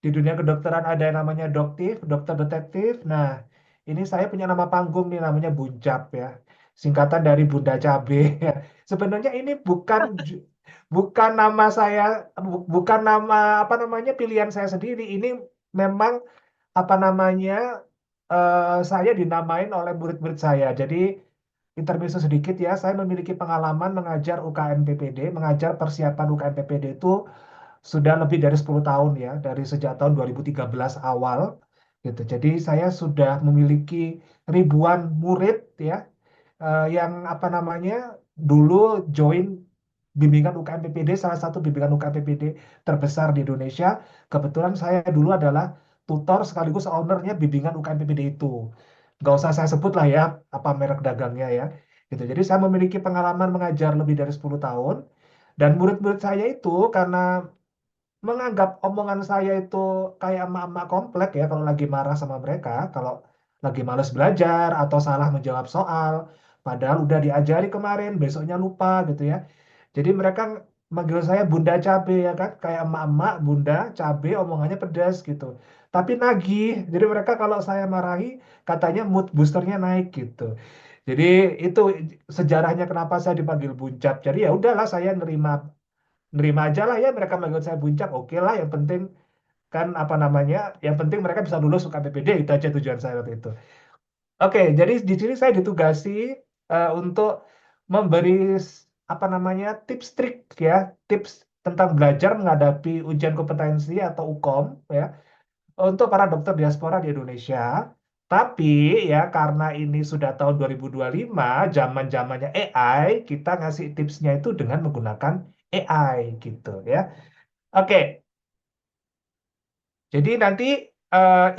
Di dunia kedokteran ada yang namanya doktif, dokter detektif. Nah, ini saya punya nama panggung nih namanya Buncap ya. Singkatan dari Bunda Cabe. Sebenarnya ini bukan nama saya, bukan nama apa namanya pilihan saya sendiri. Ini memang apa namanya saya dinamain oleh murid-murid saya. Jadi intermezzo sedikit ya, saya memiliki pengalaman mengajar UKM PPD, mengajar persiapan UKM PPD itu sudah lebih dari 10 tahun ya, dari sejak tahun 2013 awal gitu. Jadi saya sudah memiliki ribuan murid ya, yang apa namanya dulu join bimbingan UKM PPD, salah satu bimbingan UKM PPD terbesar di Indonesia. Kebetulan saya dulu adalah tutor sekaligus ownernya bimbingan UKM PPD itu. Nggak usah saya sebut lah ya apa merek dagangnya ya. Gitu. Jadi saya memiliki pengalaman mengajar lebih dari 10 tahun. Dan murid-murid saya itu karena menganggap omongan saya itu kayak emak-emak komplek ya kalau lagi marah sama mereka, kalau lagi males belajar atau salah menjawab soal, padahal udah diajari kemarin, besoknya lupa gitu ya. Jadi mereka manggil saya Bunda Cabe ya kan, kayak emak-emak, Bunda Cabe omongannya pedas gitu. Tapi nagih, jadi mereka kalau saya marahi katanya mood boosternya naik gitu. Jadi itu sejarahnya kenapa saya dipanggil Buncap. Jadi ya udahlah saya nerima aja lah ya mereka manggil saya Buncap, oke lah yang penting kan apa namanya yang penting mereka bisa lulus UKPPD itu aja tujuan saya waktu itu. Oke, jadi di sini saya ditugasi untuk memberi apa namanya tips trik ya, tips tentang belajar menghadapi ujian kompetensi atau UKOM ya untuk para dokter diaspora di Indonesia. Tapi ya karena ini sudah tahun 2025, zaman-zamannya AI, kita ngasih tipsnya itu dengan menggunakan AI gitu ya. Oke, jadi nanti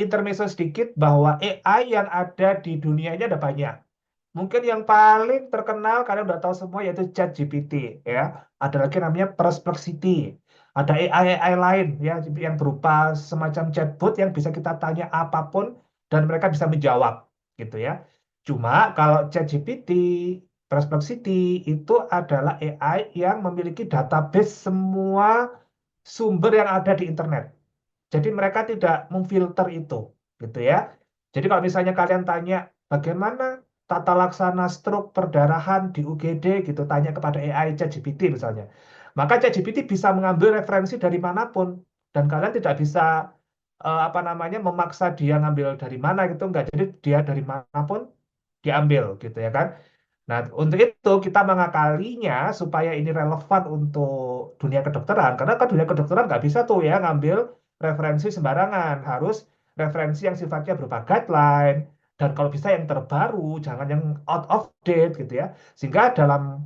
intermezzo sedikit bahwa AI yang ada di dunia ini ada banyak. Mungkin yang paling terkenal kalian udah tahu semua yaitu ChatGPT ya. Ada lagi namanya Perplexity. Ada AI lain ya yang berupa semacam chatbot yang bisa kita tanya apapun dan mereka bisa menjawab gitu ya. Cuma kalau ChatGPT, Perplexity itu adalah AI yang memiliki database semua sumber yang ada di internet. Jadi mereka tidak memfilter itu, gitu ya. Jadi kalau misalnya kalian tanya bagaimana tata laksana stroke perdarahan di UGD gitu, tanya kepada AI ChatGPT misalnya. Maka ChatGPT bisa mengambil referensi dari manapun dan kalian tidak bisa apa namanya memaksa dia ngambil dari mana gitu enggak. Jadi dia dari manapun diambil gitu ya kan. Nah, untuk itu kita mengakalinya supaya ini relevan untuk dunia kedokteran. Karena kan dunia kedokteran nggak bisa tuh ya ngambil referensi sembarangan. Harus referensi yang sifatnya berupa guideline. Dan kalau bisa yang terbaru, jangan yang out of date gitu ya. Sehingga dalam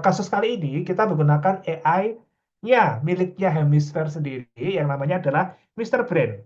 kasus kali ini kita menggunakan AI-nya miliknya Hemisphere sendiri yang namanya adalah Mr. Brain.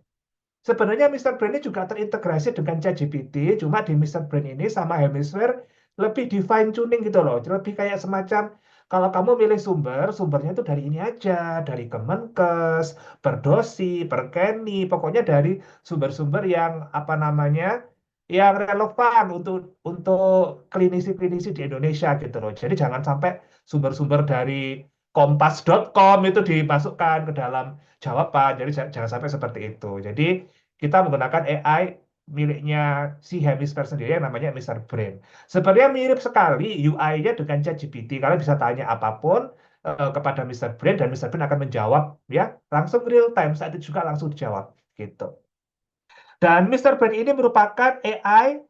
Sebenarnya Mr. Brain ini juga terintegrasi dengan ChatGPT, cuma di Mr. Brain ini sama Hemisphere lebih di fine tuning gitu loh. Lebih kayak semacam kalau kamu milih sumber, sumbernya itu dari ini aja, dari Kemenkes, Perdosi, Perkeni, pokoknya dari sumber-sumber yang apa namanya, yang relevan untuk klinisi-klinisi di Indonesia gitu loh. Jadi jangan sampai sumber-sumber dari kompas.com itu dimasukkan ke dalam jawaban. Jadi jangan sampai seperti itu. Jadi kita menggunakan AI miliknya si Hemisphere sendiri yang namanya Mr. Brain. Sebenarnya mirip sekali UI-nya dengan ChatGPT. Kalian bisa tanya apapun kepada Mr. Brain dan Mr. Brain akan menjawab ya langsung real time saat itu juga langsung dijawab gitu. Dan Mr. Brain ini merupakan AI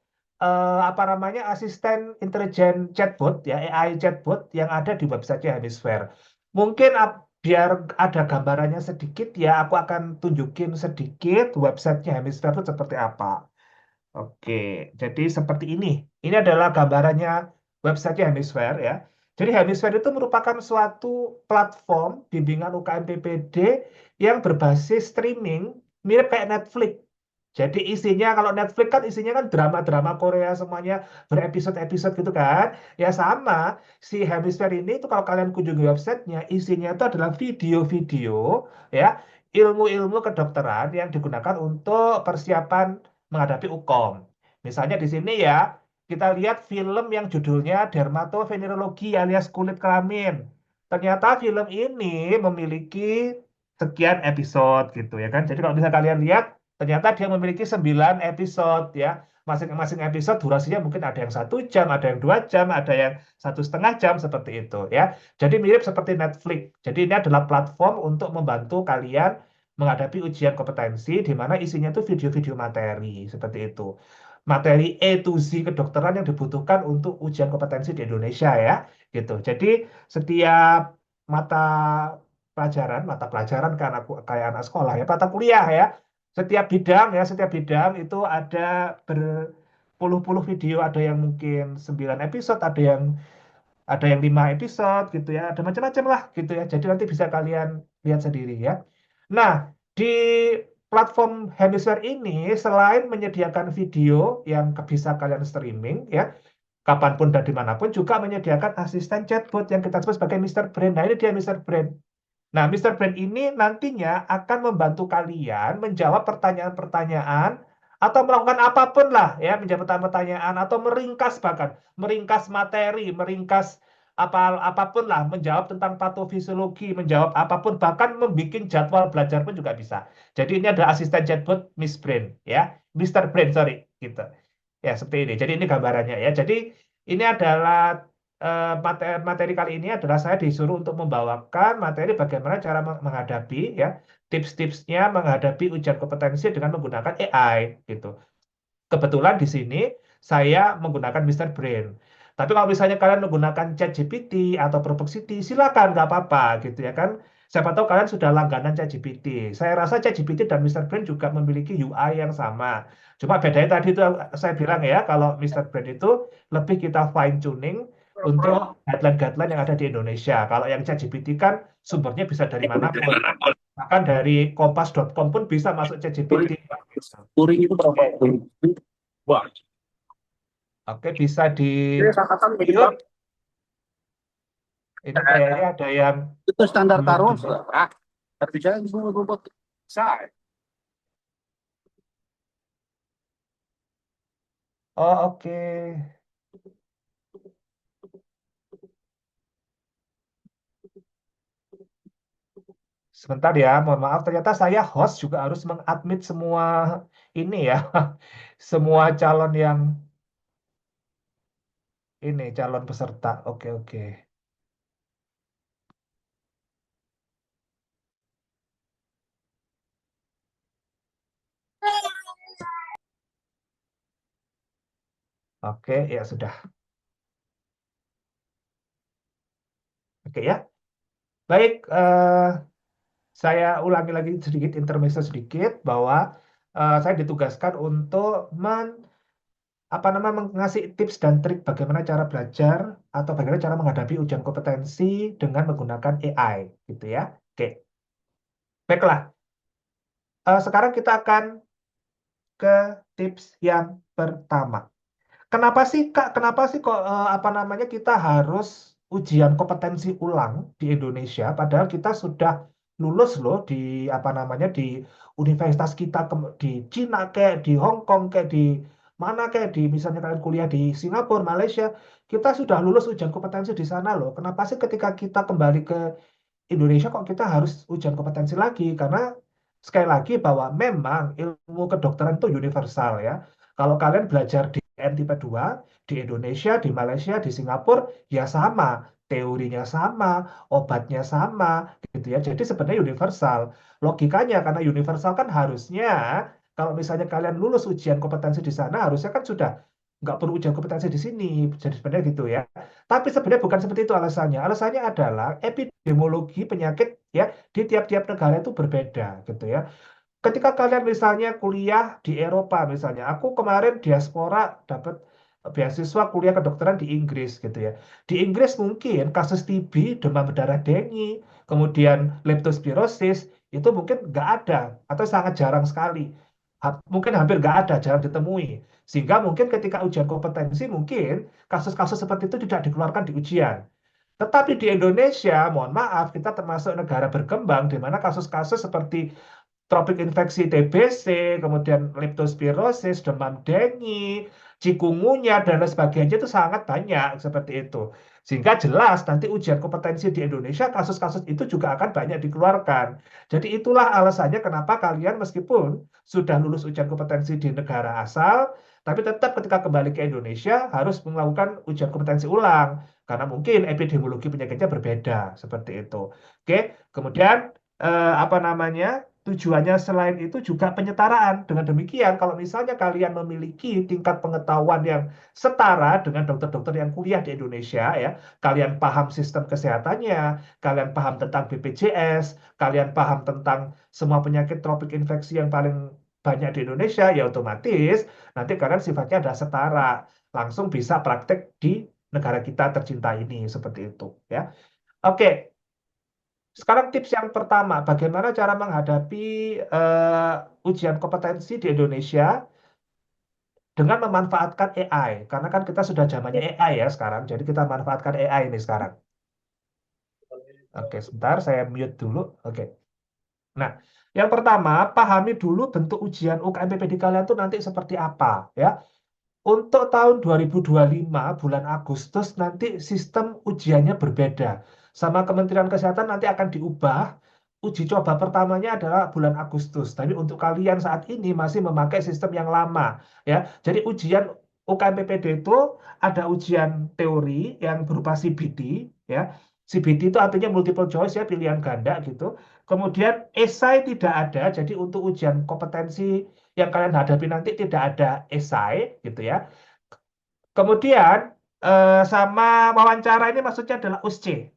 apa namanya asisten intelijen chatbot ya AI chatbot yang ada di website Hemisphere. Mungkin biar ada gambarannya sedikit ya, aku akan tunjukin sedikit websitenya Hemisphere itu seperti apa. Oke, jadi seperti ini. Ini adalah gambarannya website Hemisphere ya. Jadi Hemisphere itu merupakan suatu platform bimbingan UKM PPD yang berbasis streaming mirip kayak Netflix. Jadi isinya kalau Netflix kan isinya kan drama-drama Korea semuanya berepisode-episode gitu kan. Ya sama, si Hemisphere ini itu kalau kalian kunjungi websitenya, isinya itu adalah video-video ya, ilmu-ilmu kedokteran yang digunakan untuk persiapan menghadapi UKOM. Misalnya di sini ya, kita lihat film yang judulnya Dermatovenerologi alias kulit kelamin. Ternyata film ini memiliki sekian episode gitu ya kan. Jadi kalau bisa kalian lihat, ternyata dia memiliki 9 episode ya. Masing-masing episode durasinya mungkin ada yang 1 jam, ada yang 2 jam, ada yang 1,5 jam seperti itu ya. Jadi mirip seperti Netflix. Jadi ini adalah platform untuk membantu kalian menghadapi ujian kompetensi di mana isinya itu video-video materi seperti itu. Materi to Z kedokteran yang dibutuhkan untuk ujian kompetensi di Indonesia ya, gitu. Jadi setiap mata mata pelajaran kan aku kayak anak sekolah ya, mata kuliah ya. Setiap bidang itu ada berpuluh-puluh video, ada yang mungkin 9 episode, ada yang 5 episode gitu ya, ada macam-macam lah gitu ya. Jadi nanti bisa kalian lihat sendiri ya. Nah, di platform Hemisphere ini selain menyediakan video yang bisa kalian streaming ya, kapanpun dan dimanapun, juga menyediakan asisten chatbot yang kita sebut sebagai Mr. Brain. Nah, ini dia Mr. Brain. Nah, Mr. Brain ini nantinya akan membantu kalian menjawab pertanyaan-pertanyaan atau melakukan apapun lah ya, menjawab pertanyaan atau meringkas, bahkan meringkas materi, meringkas apapun lah, menjawab tentang patofisiologi, menjawab apapun, bahkan membuat jadwal belajar pun juga bisa. Jadi ini adalah asisten chatbot Miss Brain ya, Mr. Brain sorry gitu. Ya, seperti ini. Jadi ini gambarannya ya. Jadi ini adalah materi kali ini adalah saya disuruh untuk membawakan materi bagaimana cara menghadapi ya, tips-tipsnya menghadapi ujian kompetensi dengan menggunakan AI gitu. Kebetulan di sini saya menggunakan Mr. Brain. Tapi kalau misalnya kalian menggunakan ChatGPT atau Perplexity, silakan, nggak apa-apa gitu ya kan. Siapa tahu kalian sudah langganan ChatGPT. Saya rasa ChatGPT dan Mr. Brain juga memiliki UI yang sama. Cuma bedanya tadi itu saya bilang ya, kalau Mr. Brain itu lebih kita fine tuning untuk guideline-guideline yang ada di Indonesia. Kalau yang ChatGPT kan sumbernya bisa dari manapun. Bahkan dari kompas.com pun bisa masuk ChatGPT. Touring itu berapa? Wah, Oke, bisa di ini angkatan mute. Ini kayaknya ada yang itu standar belum taruh. di. Ah, terbicara itu saya. Oh, oke. Sebentar ya, mohon maaf. Ternyata saya host juga harus mengadmit semua ini ya. Semua calon yang ini, calon peserta. Oke, oke. Oke, ya sudah. Oke ya. Baik, saya ulangi lagi sedikit, intermezzo sedikit, bahwa saya ditugaskan untuk ngasih tips dan trik bagaimana cara belajar atau bagaimana cara menghadapi ujian kompetensi dengan menggunakan AI gitu ya. Oke, baiklah. Sekarang kita akan ke tips yang pertama. Kenapa sih Kak? Kenapa sih kok kita harus ujian kompetensi ulang di Indonesia padahal kita sudah lulus loh di di universitas kita, di Cina kayak di Hong Kong kayak di mana kayak di misalnya kalian kuliah di Singapura, Malaysia, kita sudah lulus ujian kompetensi di sana loh. Kenapa sih ketika kita kembali ke Indonesia kok kita harus ujian kompetensi lagi? Karena sekali lagi bahwa memang ilmu kedokteran itu universal ya. Kalau kalian belajar di NTP2, di Indonesia, di Malaysia, di Singapura, ya sama. Teorinya sama, obatnya sama, gitu ya. Jadi sebenarnya universal. Logikanya karena universal kan harusnya kalau misalnya kalian lulus ujian kompetensi di sana, harusnya kan sudah nggak perlu ujian kompetensi di sini. Jadi sebenarnya gitu ya. Tapi sebenarnya bukan seperti itu alasannya. Alasannya adalah epidemiologi penyakit ya di tiap-tiap negara itu berbeda gitu ya. Ketika kalian misalnya kuliah di Eropa misalnya, aku kemarin diaspora dapat beasiswa kuliah kedokteran di Inggris gitu ya. Di Inggris mungkin kasus TB, demam berdarah dengue, kemudian leptospirosis itu mungkin nggak ada atau sangat jarang sekali. Mungkin hampir nggak ada, jarang ditemui. Sehingga mungkin ketika ujian kompetensi mungkin kasus-kasus seperti itu tidak dikeluarkan di ujian. Tetapi di Indonesia, mohon maaf, kita termasuk negara berkembang di mana kasus-kasus seperti tropik infeksi TBC, kemudian leptospirosis, demam dengue, cikungunya dan lain sebagainya itu sangat banyak seperti itu. Sehingga jelas nanti ujian kompetensi di Indonesia kasus-kasus itu juga akan banyak dikeluarkan. Jadi itulah alasannya kenapa kalian meskipun sudah lulus ujian kompetensi di negara asal, tapi tetap ketika kembali ke Indonesia harus melakukan ujian kompetensi ulang karena mungkin epidemiologi penyakitnya berbeda seperti itu. Oke, kemudian apa namanya? Tujuannya selain itu juga penyetaraan. Dengan demikian, kalau misalnya kalian memiliki tingkat pengetahuan yang setara dengan dokter-dokter yang kuliah di Indonesia, ya, kalian paham sistem kesehatannya, kalian paham tentang BPJS, kalian paham tentang semua penyakit tropik infeksi yang paling banyak di Indonesia, ya otomatis nanti kalian sifatnya adalah setara, langsung bisa praktek di negara kita tercinta ini seperti itu, ya. Oke, sekarang tips yang pertama, bagaimana cara menghadapi ujian kompetensi di Indonesia dengan memanfaatkan AI. Karena kan kita sudah zamannya AI ya sekarang, jadi kita manfaatkan AI ini sekarang. Oke, sebentar saya mute dulu. Oke. Nah, yang pertama, pahami dulu bentuk ujian UKM PPD kalian tuh nanti seperti apa ya. Untuk tahun 2025 bulan Agustus nanti sistem ujiannya berbeda. Sama Kementerian Kesehatan nanti akan diubah. Uji coba pertamanya adalah bulan Agustus. Tapi untuk kalian saat ini masih memakai sistem yang lama, ya. Jadi ujian UKM PPD itu ada ujian teori yang berupa CBT, ya. CBT itu artinya multiple choice ya, pilihan ganda gitu. Kemudian esai tidak ada. Jadi untuk ujian kompetensi yang kalian hadapi nanti tidak ada esai gitu ya. Kemudian sama wawancara ini maksudnya adalah USC.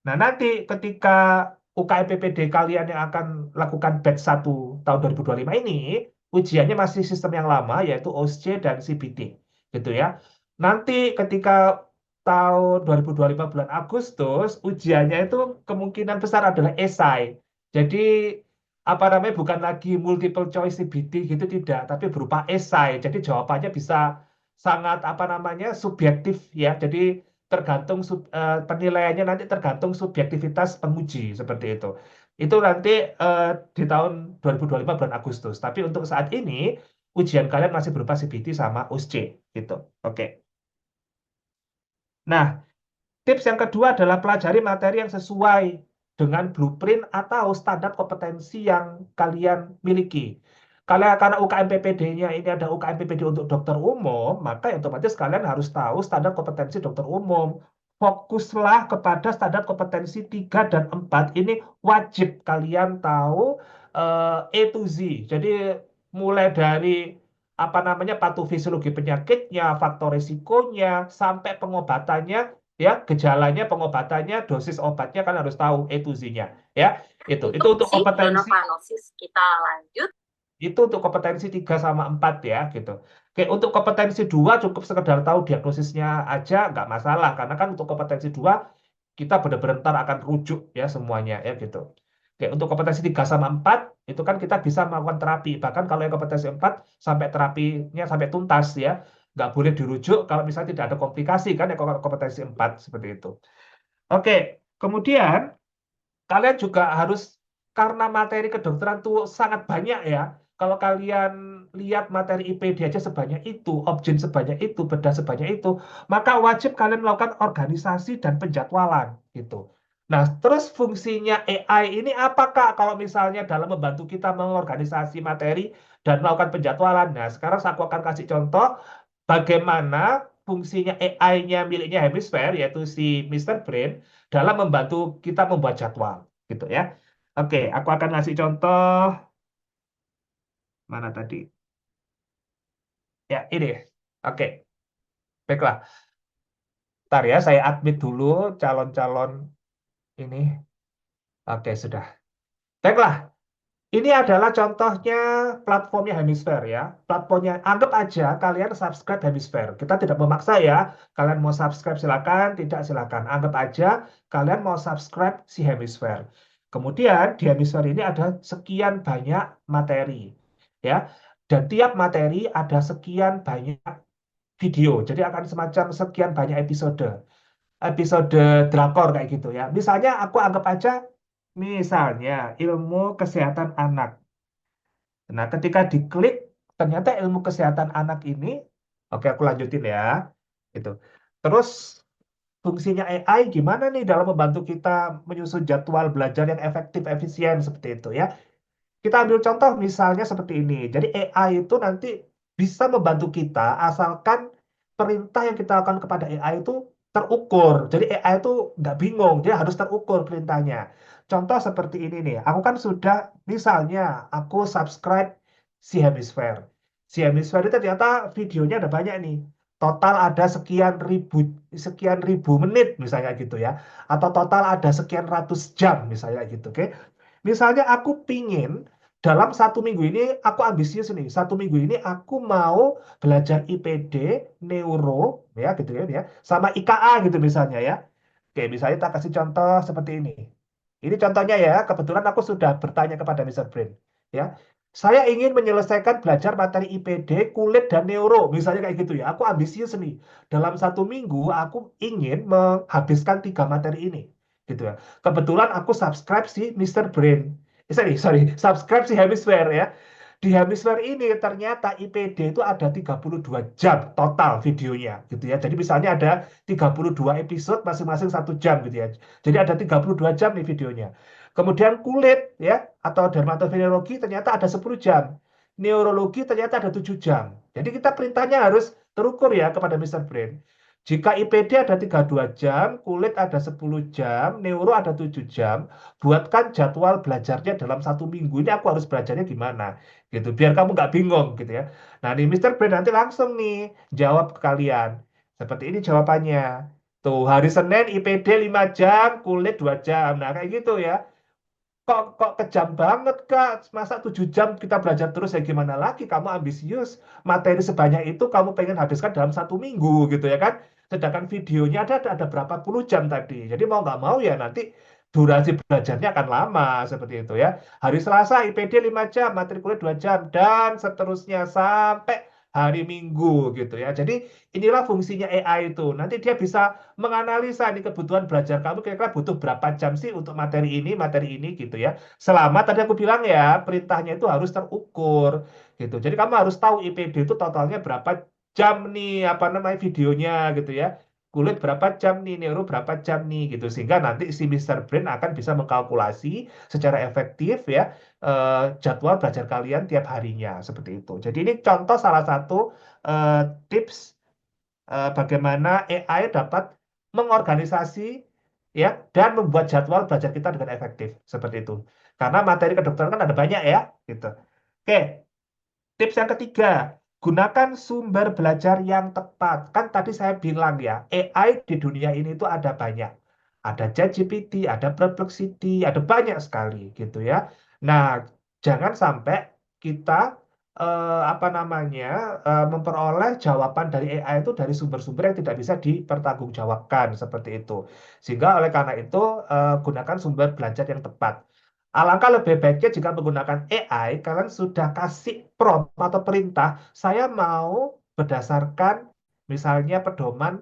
Nah, nanti ketika UKM PPD kalian yang akan lakukan batch 1 tahun 2025 ini, ujiannya masih sistem yang lama yaitu OSCE dan CBT gitu ya. Nanti ketika tahun 2025 bulan Agustus, ujiannya itu kemungkinan besar adalah esai. Jadi apa namanya bukan lagi multiple choice CBT gitu tidak, tapi berupa esai. Jadi jawabannya bisa sangat apa namanya subjektif ya. Jadi tergantung penilaiannya nanti tergantung subjektivitas penguji seperti itu. Itu nanti eh, di tahun 2025 bulan Agustus. Tapi untuk saat ini ujian kalian masih berupa CBT sama USC gitu. Oke. Nah, tips yang kedua adalah pelajari materi yang sesuai dengan blueprint atau standar kompetensi yang kalian miliki. Karena UKM PPD-nya ini ada UKM PPD untuk dokter umum, maka ya otomatis kalian harus tahu standar kompetensi dokter umum. Fokuslah kepada standar kompetensi 3 dan 4. Ini wajib kalian tahu A to Z. Jadi mulai dari apa namanya patofisiologi penyakitnya, faktor risikonya, sampai pengobatannya, ya gejalanya, pengobatannya, dosis obatnya kan harus tahu A to Z-nya, ya. Itu untuk kompetensi. Kita lanjut. Itu untuk kompetensi 3 sama 4 ya gitu. Oke, untuk kompetensi 2 cukup sekedar tahu diagnosisnya aja nggak masalah karena kan untuk kompetensi 2 kita benar-benar ntar akan rujuk ya semuanya ya gitu. Oke, untuk kompetensi 3 sama 4 itu kan kita bisa melakukan terapi. Bahkan kalau yang kompetensi 4 sampai terapinya sampai tuntas ya. Nggak boleh dirujuk kalau misalnya tidak ada komplikasi kan ya kalau kompetensi 4 seperti itu. Oke, kemudian kalian juga harus karena materi kedokteran tuh sangat banyak ya. Kalau kalian lihat materi IPD aja sebanyak itu, objin sebanyak itu, bedah sebanyak itu, maka wajib kalian melakukan organisasi dan penjadwalan gitu. Nah, terus fungsinya AI ini apakah kalau misalnya dalam membantu kita mengorganisasi materi dan melakukan penjadwalan? Nah, sekarang aku akan kasih contoh bagaimana fungsinya AI-nya miliknya Hemisphere, yaitu si Mister Brain, dalam membantu kita membuat jadwal, gitu ya. Oke, aku akan ngasih contoh mana tadi? Ya, ini. Oke, baiklah. Ntar ya, saya admit dulu calon-calon ini. Oke, sudah. Baiklah, ini adalah contohnya platformnya Hemisphere ya. Platformnya, anggap aja kalian subscribe Hemisphere. Kita tidak memaksa ya. Kalian mau subscribe silakan, tidak silakan. Anggap aja kalian mau subscribe si Hemisphere. Kemudian di Hemisphere ini ada sekian banyak materi ya. Dan tiap materi ada sekian banyak video. Jadi akan semacam sekian banyak episode. Episode drakor kayak gitu ya. Misalnya aku anggap aja misalnya ilmu kesehatan anak. Nah, ketika diklik, ternyata ilmu kesehatan anak ini Oke, aku lanjutin ya. Gitu. Terus fungsinya AI gimana nih dalam membantu kita menyusun jadwal belajar yang efektif, efisien seperti itu ya. Kita ambil contoh misalnya seperti ini. Jadi AI itu nanti bisa membantu kita asalkan perintah yang kita lakukan kepada AI itu terukur. Jadi AI itu nggak bingung, dia harus terukur perintahnya. Contoh seperti ini nih, aku kan sudah misalnya aku subscribe si Hemisphere. Si Hemisphere itu ternyata videonya ada banyak nih. Total ada sekian ribu menit misalnya gitu ya. Atau total ada sekian ratus jam misalnya gitu. Oke. Misalnya aku pingin dalam 1 minggu ini aku ambisius nih. 1 minggu ini aku mau belajar IPD, neuro, ya gitu ya, sama IKA gitu misalnya ya. Oke, misalnya tak kasih contoh seperti ini. Ini contohnya ya, kebetulan aku sudah bertanya kepada Mr. Brain. Ya, saya ingin menyelesaikan belajar materi IPD, kulit dan neuro, misalnya kayak gitu ya. Aku ambisius nih. Dalam 1 minggu aku ingin menghabiskan 3 materi ini, gitu ya. Kebetulan aku subscribe si Mr. Brain. Sorry, subscribe si Hemisphere ya. Di Hemisphere ini ternyata IPD itu ada 32 jam total videonya gitu ya. Jadi misalnya ada 32 episode masing-masing 1 jam gitu ya. Jadi ada 32 jam nih videonya. Kemudian kulit ya atau dermatovenerologi ternyata ada 10 jam. Neurologi ternyata ada 7 jam. Jadi kita perintahnya harus terukur ya kepada Mr. Brain. Jika IPD ada 32 jam, kulit ada 10 jam, neuro ada 7 jam, buatkan jadwal belajarnya dalam 1 minggu. Ini aku harus belajarnya gimana? Gitu, biar kamu nggak bingung gitu ya. Nah, nih Mr. Brain nanti langsung nih jawab ke kalian. Seperti ini jawabannya. Tuh, hari Senin IPD 5 jam, kulit 2 jam. Nah, kayak gitu ya. Kok kejam banget, Kak? Masa 7 jam kita belajar terus ya gimana lagi? Kamu ambisius. Materi sebanyak itu kamu pengen habiskan dalam 1 minggu gitu ya kan? Sedangkan videonya ada berapa puluh jam tadi. Jadi mau nggak mau ya nanti durasi belajarnya akan lama seperti itu ya. Hari Selasa IPD 5 jam, materi kuliah 2 jam, dan seterusnya sampai hari Minggu gitu ya. Jadi inilah fungsinya AI itu. Nanti dia bisa menganalisa nih kebutuhan belajar kamu kira-kira butuh berapa jam sih untuk materi ini gitu ya. Selama tadi aku bilang ya, perintahnya itu harus terukur gitu. Jadi kamu harus tahu IPD itu totalnya berapa jam nih apa namanya videonya gitu ya. Kulit berapa jam nih, neuro berapa jam nih gitu. Sehingga nanti si Mister Brain akan bisa mengkalkulasi secara efektif ya jadwal belajar kalian tiap harinya seperti itu. Jadi ini contoh salah satu eh, tips bagaimana AI dapat mengorganisasi ya dan membuat jadwal belajar kita dengan efektif seperti itu. Karena materi kedokteran kan ada banyak ya, gitu. Oke, tips yang ketiga, gunakan sumber belajar yang tepat. Kan tadi saya bilang ya, AI di dunia ini itu ada banyak. Ada ChatGPT, ada Perplexity, ada banyak sekali gitu ya. Nah, jangan sampai kita apa namanya memperoleh jawaban dari AI itu dari sumber-sumber yang tidak bisa dipertanggungjawabkan seperti itu. Sehingga oleh karena itu gunakan sumber belajar yang tepat. Alangkah lebih baiknya jika menggunakan AI, kalian sudah kasih prompt atau perintah, saya mau berdasarkan misalnya pedoman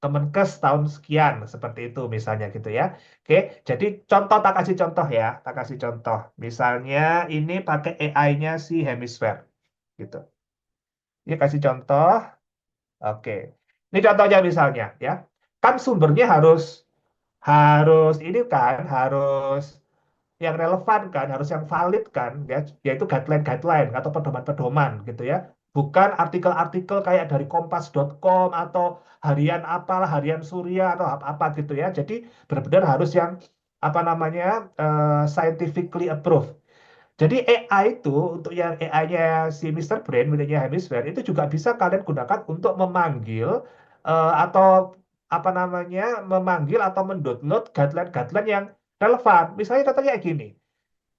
Kemenkes tahun sekian, seperti itu misalnya gitu ya. Oke, jadi contoh tak kasih contoh ya, tak kasih contoh. Misalnya ini pakai AI-nya si Hemisphere gitu. Ini kasih contoh. Oke. Ini contohnya misalnya ya. Kan sumbernya harus harus ini kan harus yang relevan kan, harus yang valid kan, ya, yaitu guideline-guideline atau pedoman-pedoman gitu ya. Bukan artikel-artikel kayak dari kompas.com atau harian apalah, harian Surya atau apa gitu ya. Jadi benar-benar harus yang apa namanya scientifically approved. Jadi AI itu untuk yang AI-nya si Mister Brain miliknya Hemisphere itu juga bisa kalian gunakan untuk memanggil atau apa namanya memanggil atau mendownload guideline-guideline yang relevan. Misalnya contohnya kayak gini,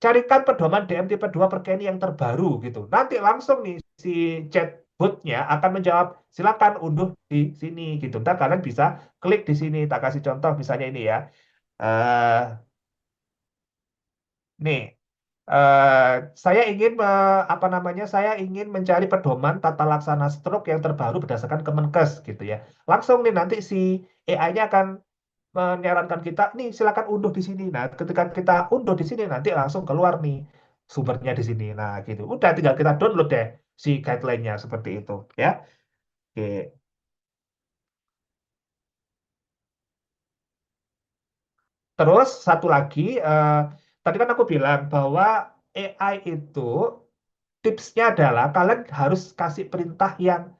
carikan pedoman DM tipe 2 per Kenny yang terbaru gitu. Nanti langsung nih si chatbotnya akan menjawab, silakan unduh di sini gitu. Ntar kalian bisa klik di sini. Tak kasih contoh misalnya ini ya. Eh nih eh, saya ingin apa namanya saya ingin mencari pedoman tata laksana stroke yang terbaru berdasarkan Kemenkes gitu ya. Langsung nih nanti si AI-nya akan menyarankan kita nih silakan unduh di sini. Nah, ketika kita unduh di sini nanti langsung keluar nih sumbernya di sini. Nah, gitu. Udah tinggal kita download deh si guideline-nya seperti itu ya. Oke. Terus satu lagi, tadi kan aku bilang bahwa AI itu tipsnya adalah kalian harus kasih perintah yang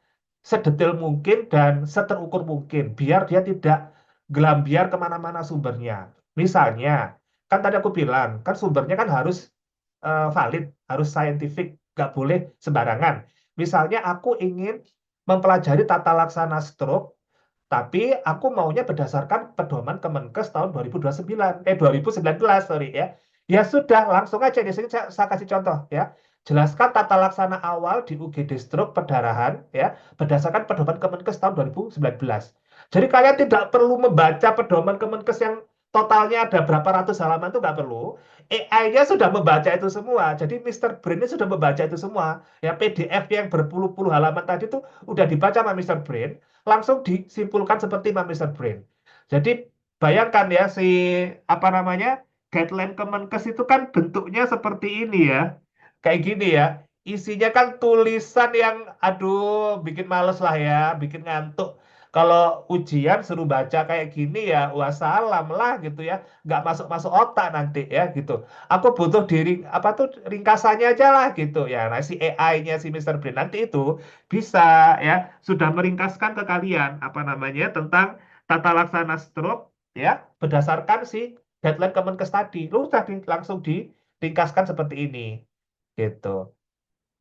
sedetail mungkin dan seterukur mungkin, biar dia tidak gelambiar kemana-mana sumbernya. Misalnya, kan tadi aku bilang, kan sumbernya kan harus valid, harus scientific, nggak boleh sembarangan. Misalnya aku ingin mempelajari tata laksana stroke, tapi aku maunya berdasarkan pedoman Kemenkes tahun 2029, 2019, sorry ya. Ya sudah, langsung aja di sini saya kasih contoh ya. Jelaskan tata laksana awal di UGD stroke perdarahan ya berdasarkan pedoman Kemenkes tahun 2019. Jadi kalian tidak perlu membaca pedoman Kemenkes yang totalnya ada berapa ratus halaman itu nggak perlu. AI-nya sudah membaca itu semua. Jadi Mister Brain-nya sudah membaca itu semua. Ya PDF yang berpuluh-puluh halaman tadi itu udah dibaca sama Mister Brain, langsung disimpulkan seperti Mister Brain. Jadi bayangkan ya si apa namanya guideline Kemenkes itu kan bentuknya seperti ini ya, kayak gini ya. Isinya kan tulisan yang aduh bikin males lah ya, bikin ngantuk. Kalau ujian suruh baca kayak gini ya, wassalam lah gitu ya, nggak masuk masuk otak nanti ya gitu. Aku butuh diri apa tuh ringkasannya aja lah gitu ya. Nah si AI-nya si Mister Brain nanti itu bisa ya sudah meringkaskan ke kalian apa namanya tentang tata laksana stroke ya berdasarkan si guideline Kemenkes tadi. Lu udah langsung diringkaskan seperti ini gitu.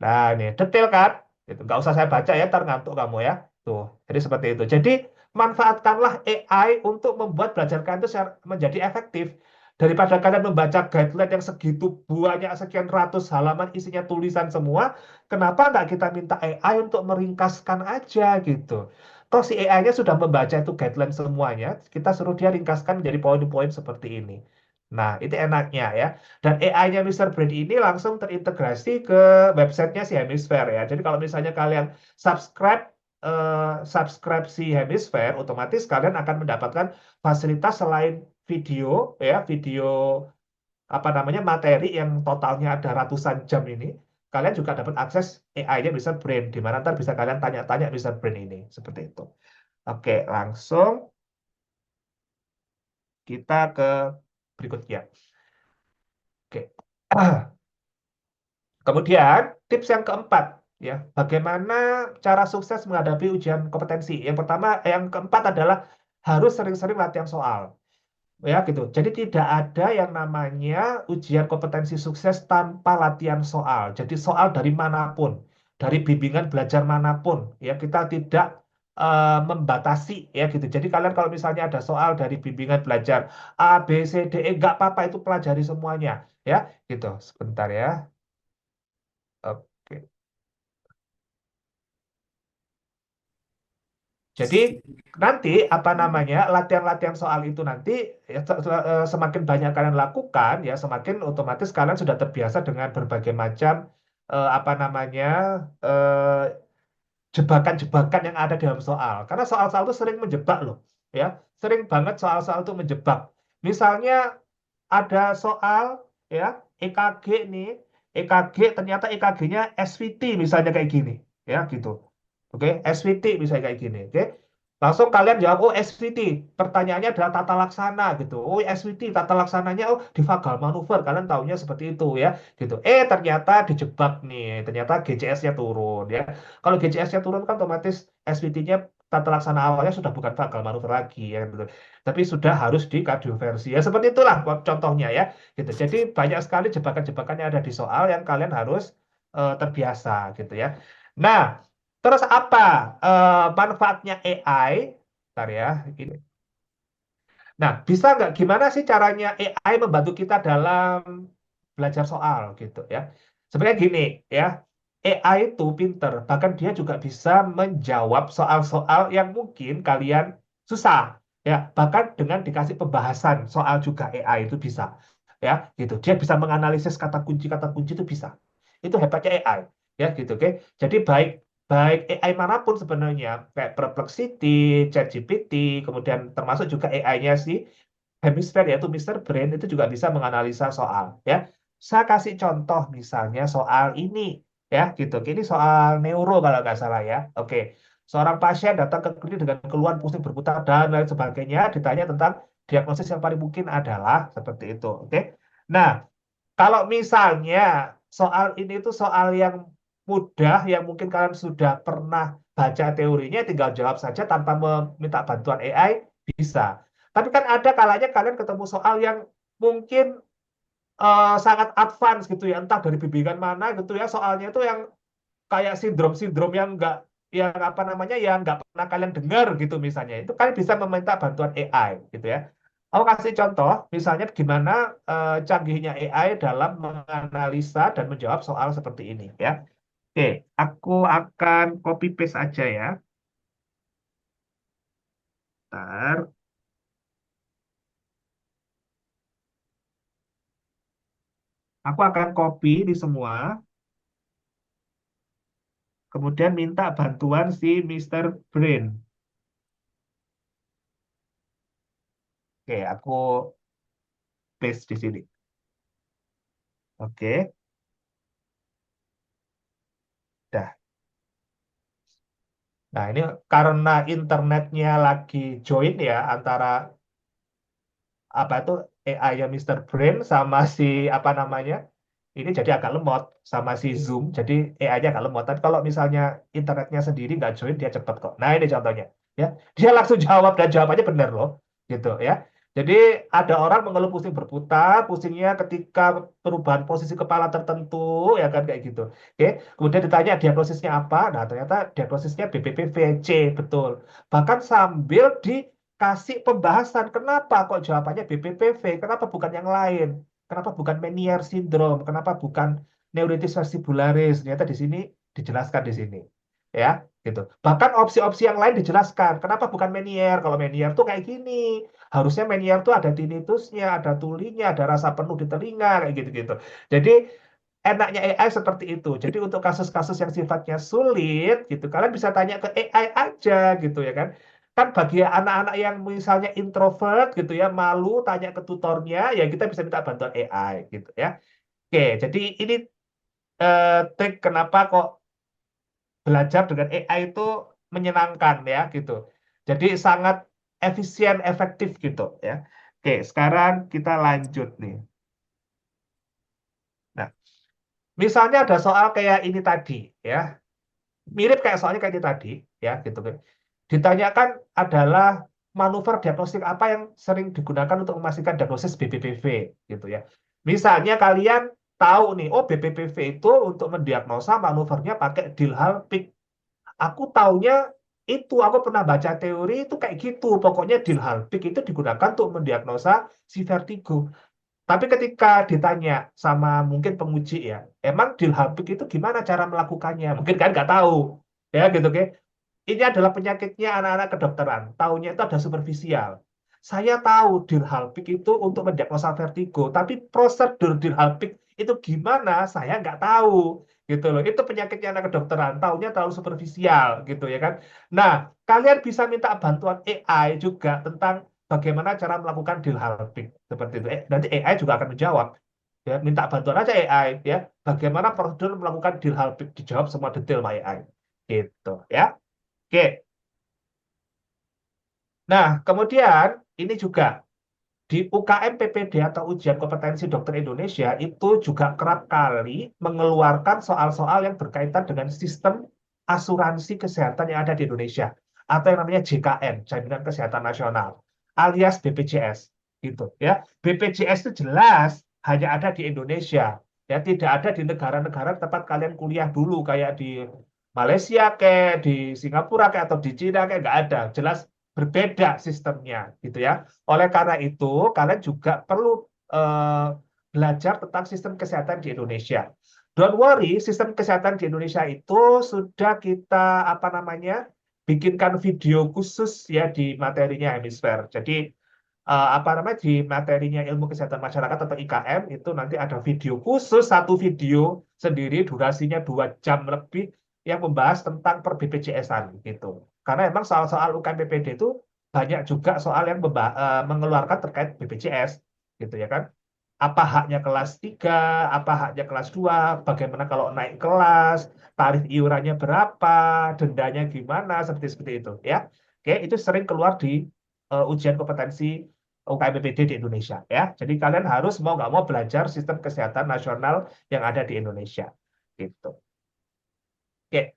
Nah ini detail kan? Gitu. Nggak usah saya baca ya, ntar ngantuk kamu ya. Tuh, jadi seperti itu. Jadi manfaatkanlah AI untuk membuat belajar kalian itu menjadi efektif. Daripada kalian membaca guideline yang segitu banyak sekian ratus halaman isinya tulisan semua, kenapa nggak kita minta AI untuk meringkaskan aja gitu? Toh si AI-nya sudah membaca itu guideline semuanya, kita suruh dia ringkaskan menjadi poin-poin seperti ini. Nah, itu enaknya ya. Dan AI-nya Mister Brain ini langsung terintegrasi ke websitenya si Hemisphere ya. Jadi kalau misalnya kalian subscribe subscribe si Hemisphere, otomatis kalian akan mendapatkan fasilitas selain video ya, video apa namanya materi yang totalnya ada ratusan jam ini. Kalian juga dapat akses AI-nya Mister Brain, di mana ntar bisa kalian tanya-tanya Mister Brain ini seperti itu. Oke, langsung kita ke berikutnya. Oke. Kemudian, tips yang keempat, ya, bagaimana cara sukses menghadapi ujian kompetensi. Yang pertama, yang keempat adalah harus sering-sering latihan soal, ya gitu. Jadi tidak ada yang namanya ujian kompetensi sukses tanpa latihan soal. Jadi soal dari manapun, dari bimbingan belajar manapun, ya kita tidak membatasi, ya gitu. Jadi kalian kalau misalnya ada soal dari bimbingan belajar A, B, C, D, E, nggak apa-apa itu pelajari semuanya, ya gitu. Sebentar ya. Oke. Jadi nanti apa namanya latihan-latihan soal itu nanti ya, semakin banyak kalian lakukan ya semakin otomatis kalian sudah terbiasa dengan berbagai macam apa namanya eh, jebakan-jebakan yang ada dalam soal. Karena soal-soal itu sering menjebak loh, ya sering banget soal-soal itu menjebak. Misalnya ada soal ya EKG nih, EKG ternyata EKG-nya SVT misalnya kayak gini, ya gitu. Oke, SVT bisa kayak gini. Oke, langsung kalian jawab, oh SVT. Pertanyaannya adalah tata laksana gitu. Oh SVT, tata laksananya oh di vagal manuver. Kalian taunya seperti itu ya, gitu. Ternyata dijebak nih. Ternyata GCS-nya turun ya. Kalau GCS-nya turun kan otomatis SVT-nya tata laksana awalnya sudah bukan vagal manuver lagi ya, gitu. Tapi sudah harus di kardioversi. Ya seperti itulah contohnya ya. Gitu. Jadi banyak sekali jebakan-jebakan yang ada di soal yang kalian harus terbiasa gitu ya. Nah, terus apa manfaatnya AI? Bentar ya, ini. Nah, bisa nggak gimana sih caranya AI membantu kita dalam belajar soal gitu ya? Sebenarnya gini ya, AI itu pinter, bahkan dia juga bisa menjawab soal-soal yang mungkin kalian susah ya. Bahkan dengan dikasih pembahasan soal juga AI itu bisa ya gitu. Dia bisa menganalisis kata kunci itu bisa. Itu hebatnya AI ya gitu, oke. Jadi baik baik AI manapun sebenarnya kayak Perplexity, ChatGPT, kemudian termasuk juga AI-nya si Hemisphere yaitu Mister Brain itu juga bisa menganalisa soal ya. Saya kasih contoh misalnya soal ini ya gitu. Ini soal neuro kalau nggak salah ya. Oke. Seorang pasien datang ke klinik dengan keluhan pusing berputar dan lain sebagainya, ditanya tentang diagnosis yang paling mungkin adalah seperti itu. Oke. Nah, kalau misalnya soal ini itu soal yang mudah, yang mungkin kalian sudah pernah baca teorinya, tinggal jawab saja tanpa meminta bantuan AI, bisa. Tapi kan ada kalanya kalian ketemu soal yang mungkin sangat advance gitu ya, entah dari bimbingan mana gitu ya, soalnya itu yang kayak sindrom-sindrom yang apa namanya, yang nggak pernah kalian dengar gitu misalnya. Itu kalian bisa meminta bantuan AI gitu ya. Aku kasih contoh, misalnya gimana canggihnya AI dalam menganalisa dan menjawab soal seperti ini ya. Oke, aku akan copy paste aja ya. Ntar, aku akan copy di semua, kemudian minta bantuan si Mister Brain. Oke, aku paste di sini. Oke, dah. Nah, ini karena internetnya lagi join ya antara apa itu AI-nya Mister Brain sama si apa namanya, ini jadi agak lemot sama si Zoom, jadi AI-nya agak lemot. Tapi kalau misalnya internetnya sendiri nggak join, dia cepet kok. Nah, ini contohnya ya, dia langsung jawab dan jawabannya benar loh gitu ya. Jadi ada orang mengeluh pusing berputar, pusingnya ketika perubahan posisi kepala tertentu, ya kan kayak gitu. Oke, kemudian ditanya diagnosisnya apa, nah ternyata diagnosisnya BPPV-C, betul. Bahkan sambil dikasih pembahasan, kenapa kok jawabannya BPPV, kenapa bukan yang lain, kenapa bukan Meniere syndrome, kenapa bukan neuritis vestibularis, ternyata di sini dijelaskan di sini. Ya, gitu. Bahkan opsi-opsi yang lain dijelaskan. Kenapa bukan Meniere? Kalau Meniere tuh kayak gini. Harusnya Meniere tuh ada tinnitusnya, ada tulinya, ada rasa penuh di telinga, kayak gitu-gitu. Jadi enaknya AI seperti itu. Jadi untuk kasus-kasus yang sifatnya sulit, gitu, kalian bisa tanya ke AI aja, gitu ya kan. Kan bagi anak-anak yang misalnya introvert, gitu ya, malu tanya ke tutornya, ya kita bisa minta bantuan AI, gitu ya. Oke, jadi ini trik kenapa kok belajar dengan AI itu menyenangkan ya, gitu. Jadi sangat efisien, efektif gitu ya. Oke, sekarang kita lanjut nih. Nah, misalnya ada soal kayak ini tadi ya, mirip kayak soalnya kayak ini tadi ya, gitu kan. Ditanyakan adalah manuver diagnostik apa yang sering digunakan untuk memastikan diagnosis BPPV gitu ya. Misalnya kalian tahu nih, oh BPPV itu untuk mendiagnosa manuvernya pakai Dilhal-Pick. Aku taunya itu, aku pernah baca teori itu kayak gitu. Pokoknya Dilhal-Pick itu digunakan untuk mendiagnosa si vertigo. Tapi ketika ditanya sama mungkin penguji ya, emang Dilhapik itu gimana cara melakukannya? Mungkin kan nggak tahu, ya gitu kan? Ini adalah penyakitnya anak-anak kedokteran. Taunya itu ada superficial. Saya tahu Dilhapik itu untuk mendiagnosa vertigo, tapi prosedur Dilhapik itu gimana? Saya nggak tahu, gitu loh. Itu penyakitnya anak kedokteran. Taunya terlalu superficial, gitu ya kan? Nah, kalian bisa minta bantuan AI juga tentang bagaimana cara melakukan deal halving seperti itu. Nanti AI juga akan menjawab. Ya, minta bantuan aja AI ya. Bagaimana prosedur melakukan deal halving, dijawab semua detail sama AI. Gitu ya. Oke. Nah, kemudian ini juga di UKM PPD atau ujian kompetensi dokter Indonesia itu juga kerap kali mengeluarkan soal-soal yang berkaitan dengan sistem asuransi kesehatan yang ada di Indonesia atau yang namanya JKN, Jaminan Kesehatan Nasional, alias BPJS gitu ya. BPJS itu jelas hanya ada di Indonesia. Ya, tidak ada di negara-negara tempat kalian kuliah dulu kayak di Malaysia kayak di Singapura kayak atau di Cina kayak nggak ada. Jelas berbeda sistemnya gitu ya. Oleh karena itu, kalian juga perlu eh, belajar tentang sistem kesehatan di Indonesia. Don't worry, sistem kesehatan di Indonesia itu sudah kita apa namanya bikinkan video khusus ya di materinya hemisfer. Jadi apa namanya di materinya ilmu kesehatan masyarakat atau IKM itu nanti ada video khusus, satu video sendiri durasinya 2 jam lebih yang membahas tentang per BPJS-an gitu. Karena emang soal-soal UKM PPD itu banyak juga soal yang mengeluarkan terkait BPJS gitu ya kan. Apa haknya kelas 3, apa haknya kelas 2, bagaimana kalau naik kelas, tarif iurannya berapa, dendanya gimana, seperti itu ya. Oke, itu sering keluar di ujian kompetensi UKM PPD di Indonesia ya. Jadi kalian harus mau nggak mau belajar sistem kesehatan nasional yang ada di Indonesia. Gitu. Oke.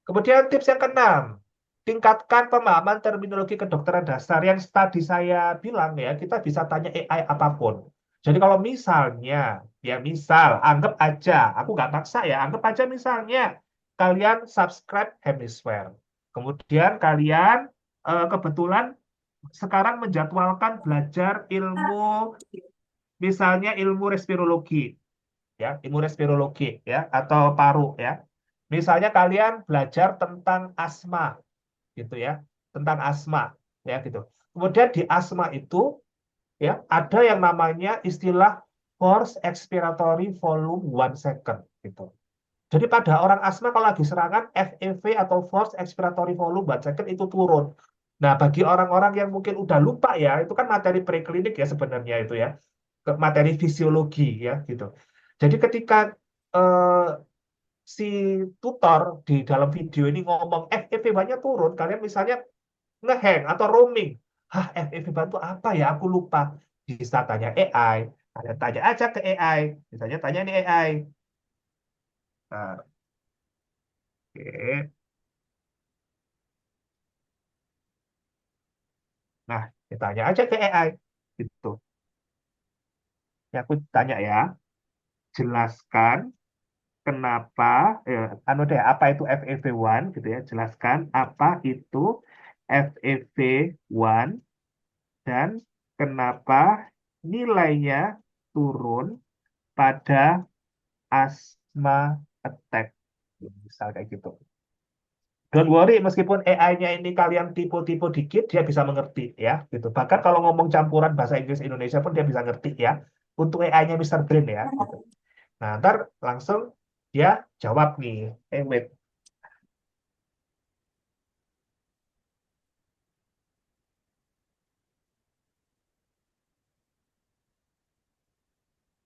Kemudian tips yang keenam, tingkatkan pemahaman terminologi kedokteran dasar. Yang tadi saya bilang ya, kita bisa tanya AI apapun. Jadi kalau misalnya, ya misal, anggap aja, aku nggak maksa ya, anggap aja misalnya kalian subscribe Hemisphere. Kemudian kalian kebetulan sekarang menjadwalkan belajar ilmu, misalnya ilmu respirologi, ya, ilmu respirologi, ya, atau paru, ya. Misalnya kalian belajar tentang asma, gitu ya, tentang asma, ya gitu. Kemudian di asma itu, ya, ada yang namanya istilah force expiratory volume 1 second, gitu. Jadi pada orang asma kalau lagi serangan, FEV atau force expiratory volume 1 second itu turun. Nah, bagi orang-orang yang mungkin udah lupa ya, itu kan materi preklinik ya sebenarnya itu ya, materi fisiologi ya gitu. Jadi ketika eh, si tutor di dalam video ini ngomong FEV-nya turun, kalian misalnya ngehang atau roaming. Hah, FEV itu apa ya? Aku lupa. Bisa tanya AI. Kalian tanya aja ke AI. Misalnya tanya nih AI. Nah, oke. Nah, ditanya aja ke AI. Gitu. Ya, aku tanya ya. Jelaskan kenapa, anu deh, apa itu FEV1 gitu ya. Jelaskan apa itu FEV1 dan kenapa nilainya turun pada asma attack. Misal kayak gitu. Don't worry, meskipun AI-nya ini kalian tipu-tipu dikit, dia bisa mengerti ya. Gitu. Bahkan kalau ngomong campuran bahasa Inggris Indonesia pun dia bisa ngerti ya. Untuk AI-nya Mister Brain ya. Gitu. Nah, ntar langsung dia jawab nih. Wait.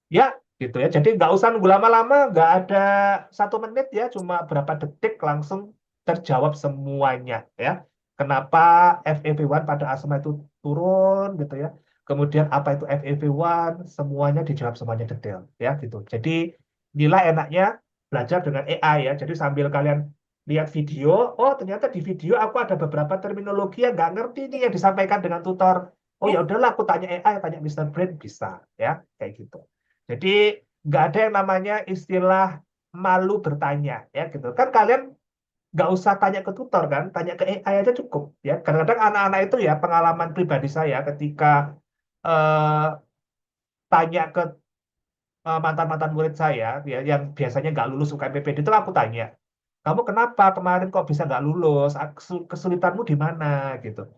Ya, gitu ya. Jadi nggak usah nunggu lama-lama, nggak ada 1 menit ya, cuma berapa detik langsung terjawab semuanya ya. Kenapa FEV1 pada asma itu turun gitu ya. Kemudian apa itu FEV1, semuanya dijawab semuanya detail ya gitu. Jadi inilah enaknya belajar dengan AI ya. Jadi sambil kalian lihat video, oh ternyata di video aku ada beberapa terminologi yang nggak ngerti nih yang disampaikan dengan tutor. Oh ya udahlah aku tanya AI, tanya Mister Brain bisa ya kayak gitu. Jadi nggak ada yang namanya istilah malu bertanya, ya gitu. Kan kalian nggak usah tanya ke tutor kan, tanya ke AI aja cukup, ya. Kadang-kadang anak-anak itu ya pengalaman pribadi saya ketika eh, tanya ke mantan-mantan murid saya, ya, yang biasanya nggak lulus UKM PPD itu aku tanya, kamu kenapa kemarin kok bisa nggak lulus? Kesulitanmu di mana gitu?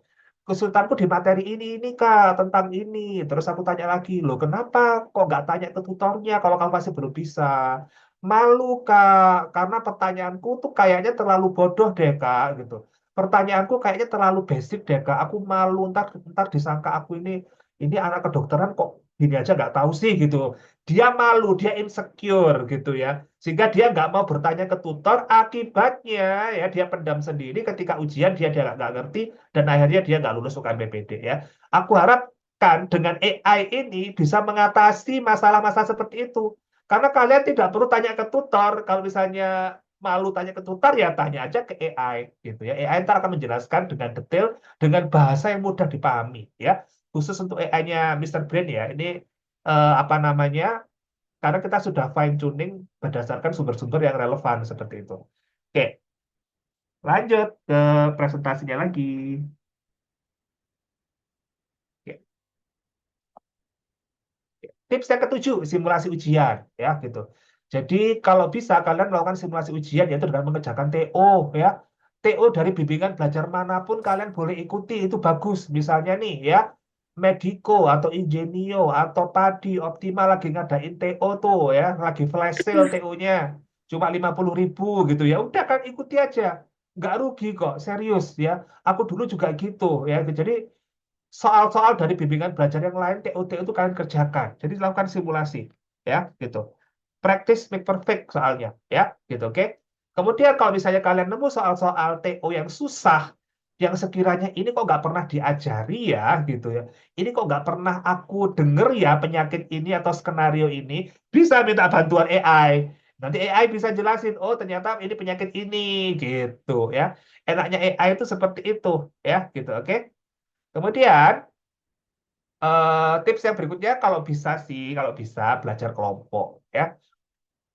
Kesulitanku di materi ini kak, tentang ini. Terus aku tanya lagi, loh kenapa kok nggak tanya ke tutornya kalau kamu masih belum bisa? Malu kak, karena pertanyaanku tuh kayaknya terlalu bodoh deh kak, gitu. Pertanyaanku kayaknya terlalu basic deh kak. Aku malu ntar disangka aku ini anak kedokteran kok gini aja nggak tahu sih gitu. Dia malu, dia insecure gitu ya. Sehingga dia nggak mau bertanya ke tutor, akibatnya ya dia pendam sendiri ketika ujian dia nggak ngerti dan akhirnya dia nggak lulus UKM PPD ya. Aku harapkan dengan AI ini bisa mengatasi masalah-masalah seperti itu. Karena kalian tidak perlu tanya ke tutor. Kalau misalnya malu tanya ke tutor ya tanya aja ke AI gitu ya. AI ntar akan menjelaskan dengan detail dengan bahasa yang mudah dipahami ya. Khusus untuk AI-nya Mister Brain ya. Ini apa namanya? Karena kita sudah fine tuning berdasarkan sumber-sumber yang relevan seperti itu. Oke, lanjut ke presentasinya lagi. Oke. Tips yang ketujuh, simulasi ujian, ya gitu. Jadi kalau bisa kalian melakukan simulasi ujian yaitu dengan mengerjakan TO, ya. TO dari bimbingan belajar manapun kalian boleh ikuti, itu bagus. Misalnya nih ya, Mediko atau Ingenio atau Padi Optimal lagi ngadain TO tuh ya, lagi flash sale TO-nya. Cuma 50.000 gitu ya. Udah kan ikuti aja. Nggak rugi kok, serius ya. Aku dulu juga gitu ya. Jadi soal-soal dari bimbingan belajar yang lain TOT itu kalian kerjakan. Jadi lakukan simulasi, ya, gitu. Practice make perfect soalnya, ya, gitu, oke. Kemudian kalau misalnya kalian nemu soal-soal TO yang susah, yang sekiranya ini kok nggak pernah diajari ya, gitu ya. Ini kok nggak pernah aku denger ya penyakit ini atau skenario ini, bisa minta bantuan AI. Nanti AI bisa jelasin, oh ternyata ini penyakit ini, gitu ya. Enaknya AI itu seperti itu, ya, gitu, oke. Kemudian tips yang berikutnya kalau bisa sih, kalau bisa belajar kelompok, ya.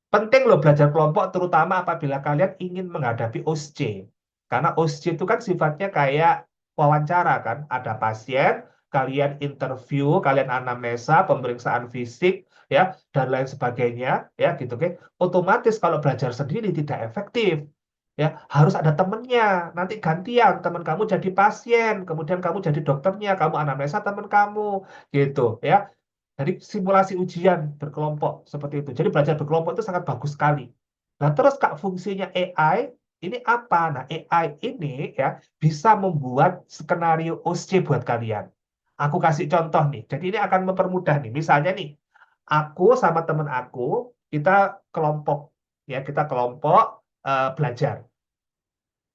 Penting loh belajar kelompok, terutama apabila kalian ingin menghadapi OSCE. Karena OSCE itu kan sifatnya kayak wawancara kan. Ada pasien, kalian interview, kalian anamnesa, pemeriksaan fisik, ya, dan lain sebagainya, ya, gitu kan. Otomatis kalau belajar sendiri tidak efektif. Ya, harus ada temennya. Nanti gantian, teman kamu jadi pasien, kemudian kamu jadi dokternya, kamu anamnesa teman kamu, gitu, ya. Jadi simulasi ujian berkelompok seperti itu. Jadi belajar berkelompok itu sangat bagus sekali. Nah, terus Kak fungsinya AI ini apa? Nah, AI ini ya bisa membuat skenario OSCE buat kalian. Aku kasih contoh nih. Jadi ini akan mempermudah nih. Misalnya nih, aku sama temen aku kita kelompok ya, kita kelompok belajar.